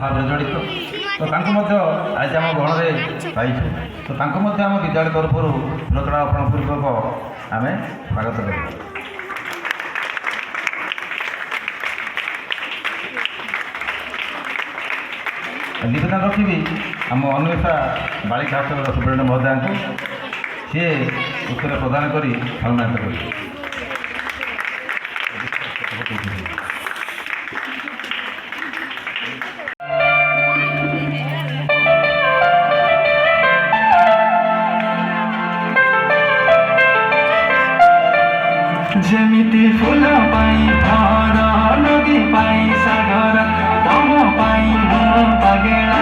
ଭାବରେ ଜଡ଼ିତ ତ ତାଙ୍କୁ ମଧ୍ୟ ଆଜି ଆମ ଗଣରେ ପାଇଛୁ ତ ତାଙ୍କୁ ମଧ୍ୟ ଆମ ବିଦ୍ୟାଳୟ ତରଫରୁ ଫୁଲତୋଡ଼ା ଅର୍ପଣ ପୂର୍ବକ ଆମେ ସ୍ୱାଗତ କରିବା। ନିବେଦନ ରଖିବି ଆମ ଅନ୍ୱେଷା ବାଳିକା ହଷ୍ଟେଲର ସୁପ୍ରିଟେଣ୍ଡେଣ୍ଟ ମହୋଦୟଙ୍କୁ ସିଏ ଉତ୍ତର ପ୍ରଦାନ କରି ସମ୍ମାନିତ କରିବେ। ଯେମିତି ଫୁଲ ପାଇଁ ଭର ନଦୀ ପାଇଁ ସାଗର ତମ ପାଇଁ ମୁଁ ପାଗେଳା